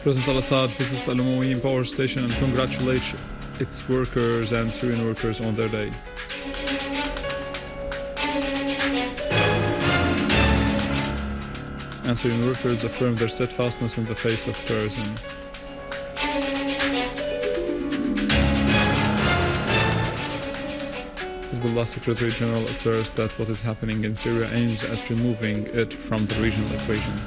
President al-Assad visits al-Umawyeen power station and congratulates its workers and Syrian workers on their day. And Syrian workers affirm their steadfastness in the face of terrorism. Hezbollah Secretary General asserts that what is happening in Syria aims at removing it from the regional equation.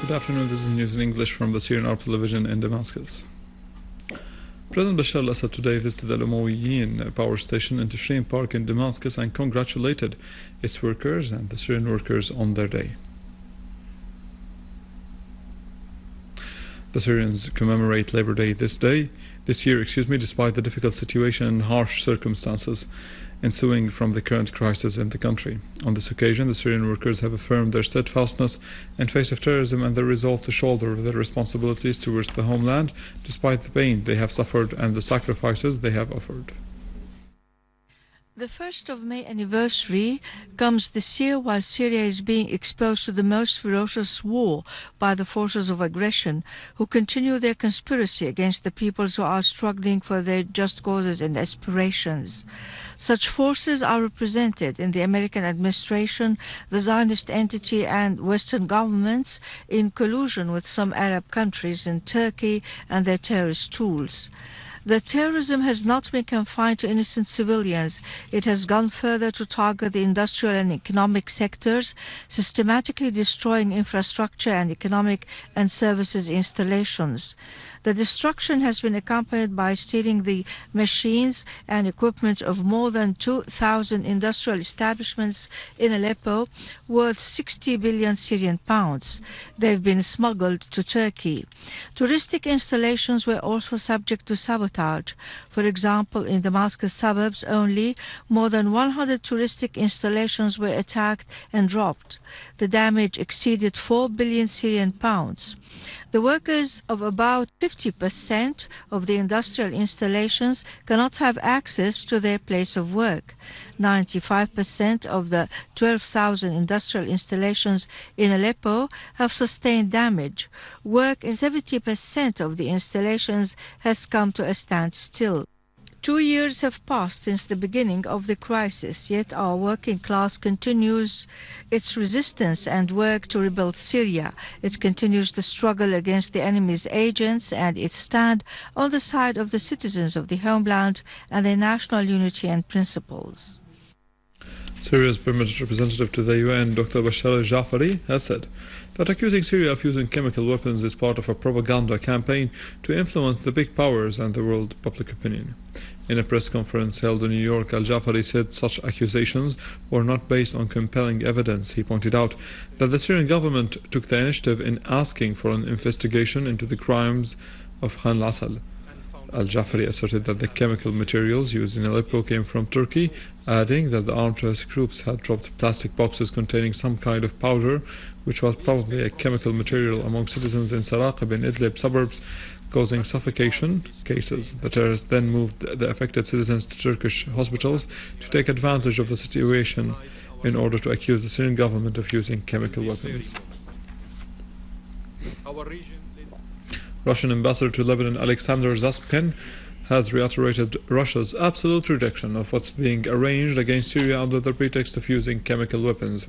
Good afternoon, this is news in English from the Syrian Arab television in Damascus. President Bashar al-Assad today visited al-Umawyeen power station in Tashrin Park in Damascus and congratulated its workers and the Syrian workers on their day. The Syrians commemorate Labor Day this year, despite the difficult situation and harsh circumstances ensuing from the current crisis in the country. On this occasion, the Syrian workers have affirmed their steadfastness in face of terrorism and their resolve to shoulder their responsibilities towards the homeland, despite the pain they have suffered and the sacrifices they have offered. The 1st of May anniversary comes this year while Syria is being exposed to the most ferocious war by the forces of aggression, who continue their conspiracy against the peoples who are struggling for their just causes and aspirations. Such forces are represented in the American administration, the Zionist entity and Western governments in collusion with some Arab countries and Turkey and their terrorist tools. The terrorism has not been confined to innocent civilians. It has gone further to target the industrial and economic sectors, systematically destroying infrastructure and economic and services installations. The destruction has been accompanied by stealing the machines and equipment of more than 2,000 industrial establishments in Aleppo, worth 60 billion Syrian pounds. They've been smuggled to Turkey. Touristic installations were also subject to sabotage. For example, in Damascus suburbs only, more than 100 touristic installations were attacked and dropped. The damage exceeded 4 billion Syrian pounds. The workers of about 50% of the industrial installations cannot have access to their place of work. 95% of the 12,000 industrial installations in Aleppo have sustained damage. Work in 70% of the installations has come to a standstill. 2 years have passed since the beginning of the crisis, yet our working class continues its resistance and work to rebuild Syria. It continues the struggle against the enemy's agents and its stand on the side of the citizens of the homeland and their national unity and principles. Syria's permanent representative to the UN, Dr. Al-Jaafari, has said that accusing Syria of using chemical weapons is part of a propaganda campaign to influence the big powers and the world public opinion. In a press conference held in New York, Al-Jaafari said such accusations were not based on compelling evidence. He pointed out that the Syrian government took the initiative in asking for an investigation into the crimes of al-Assal. Al-Jaafari asserted that the chemical materials used in Aleppo came from Turkey, adding that the armed terrorist groups had dropped plastic boxes containing some kind of powder, which was probably a chemical material, among citizens in Saraqib and Idlib suburbs, causing suffocation cases. The terrorists then moved the affected citizens to Turkish hospitals to take advantage of the situation in order to accuse the Syrian government of using chemical weapons. Russian ambassador to Lebanon Alexander Zasypkin has reiterated Russia's absolute rejection of what's being arranged against Syria under the pretext of using chemical weapons.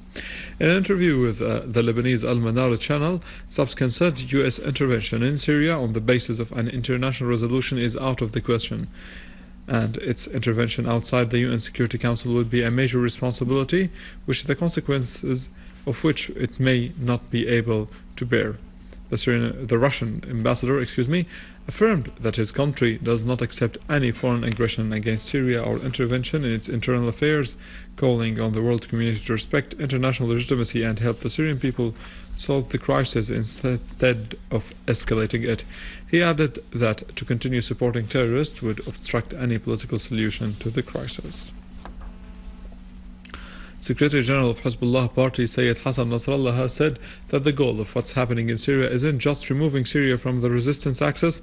In an interview with the Lebanese Al-Manar channel, Zasypkin said U.S. intervention in Syria on the basis of an international resolution is out of the question, and its intervention outside the UN Security Council would be a major responsibility, which the consequences of which it may not be able to bear. The Russian ambassador, affirmed that his country does not accept any foreign aggression against Syria or intervention in its internal affairs, calling on the world community to respect international legitimacy and help the Syrian people solve the crisis instead of escalating it. He added that to continue supporting terrorists would obstruct any political solution to the crisis. Secretary General of Hezbollah party Sayyid Hassan Nasrallah has said that the goal of what's happening in Syria isn't just removing Syria from the resistance axis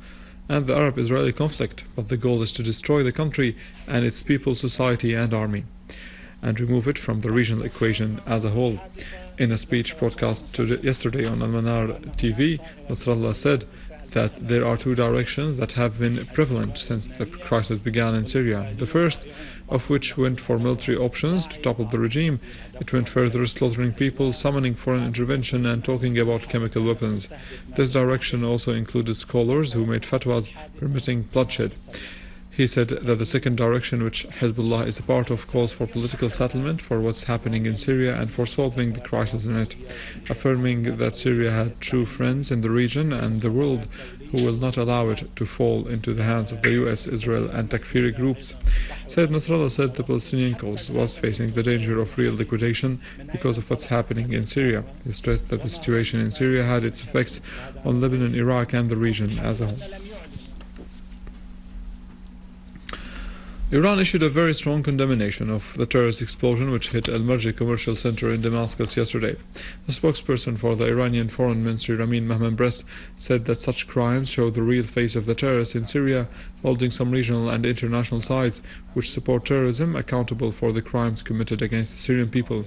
and the Arab-Israeli conflict, but the goal is to destroy the country and its people, society and army, and remove it from the regional equation as a whole. In a speech broadcast yesterday on Al-Manar TV, Nasrallah said that there are two directions that have been prevalent since the crisis began in Syria. The first of which went for military options to topple the regime. It went further, slaughtering people, summoning foreign intervention and talking about chemical weapons. This direction also included scholars who made fatwas permitting bloodshed. He said that the second direction, which Hezbollah is a part of, calls for political settlement for what's happening in Syria and for solving the crisis in it, affirming that Syria had true friends in the region and the world who will not allow it to fall into the hands of the US, Israel and Takfiri groups. Said Nasrallah said the Palestinian cause was facing the danger of real liquidation because of what's happening in Syria. He stressed that the situation in Syria had its effects on Lebanon, Iraq and the region as a whole. Iran issued a very strong condemnation of the terrorist explosion which hit Al-Marji commercial center in Damascus yesterday. The spokesperson for the Iranian Foreign Ministry, Ramin Mahmoudbrest, said that such crimes show the real face of the terrorists in Syria, holding some regional and international sides which support terrorism accountable for the crimes committed against the Syrian people.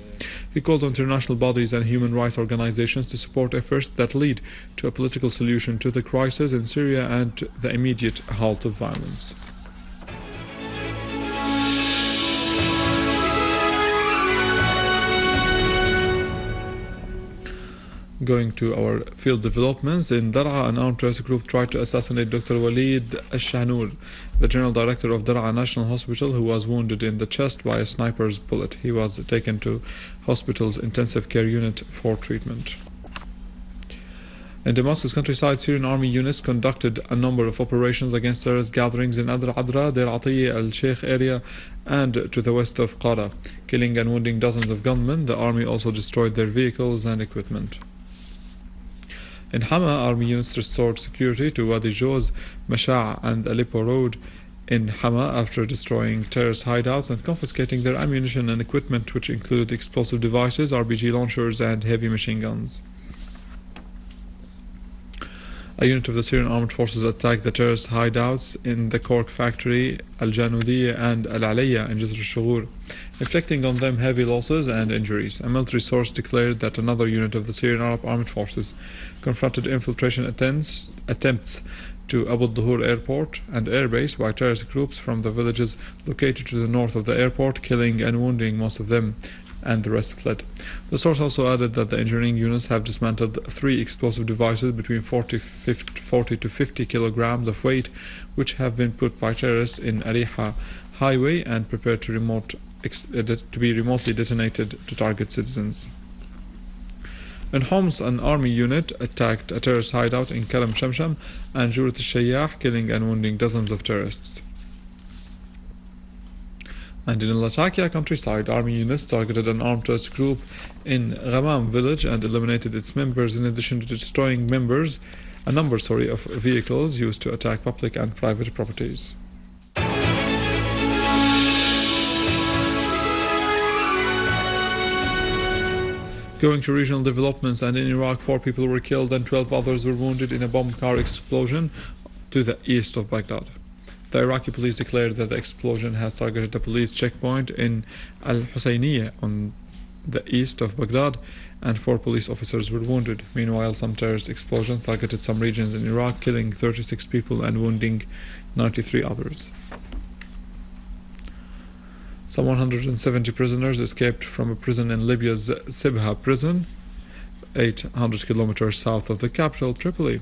He called on international bodies and human rights organizations to support efforts that lead to a political solution to the crisis in Syria and to the immediate halt of violence. Going to our field developments, in Dar'a, an armed terrorist group tried to assassinate Dr. Walid al-Shahnour, the general director of Dar'a National Hospital, who was wounded in the chest by a sniper's bullet. He was taken to hospital's intensive care unit for treatment. In Damascus countryside, Syrian army units conducted a number of operations against terrorist gatherings in Adr Adra, Deir Atiyya al-Sheikh area and to the west of Qara, killing and wounding dozens of gunmen. The army also destroyed their vehicles and equipment. In Hama, army units restored security to Wadi Joz, Masha' and Aleppo Road in Hama after destroying terrorist hideouts and confiscating their ammunition and equipment, which included explosive devices, RPG launchers and heavy machine guns. A unit of the Syrian armed forces attacked the terrorist hideouts in the cork factory, Al-Janudiyya and Al-Aliyya in Jisr al-Shughur, inflicting on them heavy losses and injuries. A military source declared that another unit of the Syrian Arab Armed Forces confronted infiltration attempts to Abu Dhuhr airport and airbase by terrorist groups from the villages located to the north of the airport, killing and wounding most of them, and the rest fled. The source also added that the engineering units have dismantled 3 explosive devices between 40 to 50 kilograms of weight, which have been put by terrorists in Ariha highway and prepared to be remotely detonated to target citizens. In Homs, an army unit attacked a terrorist hideout in Karam Shamsham and Jurat al-Shayyah, killing and wounding dozens of terrorists. And in Latakia countryside, army units targeted an armed terrorist group in Ghamam village and eliminated its members, in addition to destroying a number of vehicles used to attack public and private properties. Going to regional developments, and in Iraq 4 people were killed and 12 others were wounded in a bomb car explosion to the east of Baghdad. The Iraqi police declared that the explosion has targeted a police checkpoint in Al-Husayniyya on the east of Baghdad, and 4 police officers were wounded. Meanwhile, some terrorist explosions targeted some regions in Iraq, killing 36 people and wounding 93 others. Some 170 prisoners escaped from a prison in Libya's Sibha prison, 800 kilometers south of the capital, Tripoli.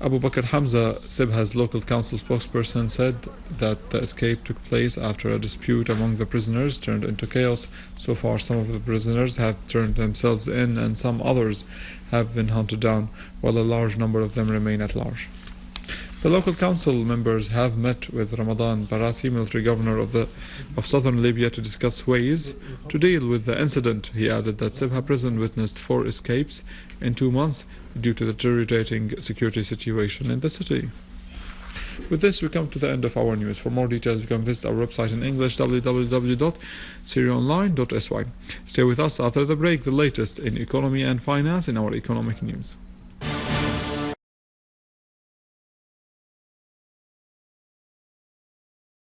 Abu Bakr Hamza, Sibha's local council spokesperson, said that the escape took place after a dispute among the prisoners turned into chaos. So far, some of the prisoners have turned themselves in and some others have been hunted down, while a large number of them remain at large. The local council members have met with Ramadan Barasi, military governor of southern Libya, to discuss ways to deal with the incident. He added that Sibha prison witnessed 4 escapes in 2 months due to the deteriorating security situation in the city. With this, we come to the end of our news. For more details, you can visit our website in English, www.syriaonline.sy. Stay with us after the break, the latest in economy and finance in our economic news.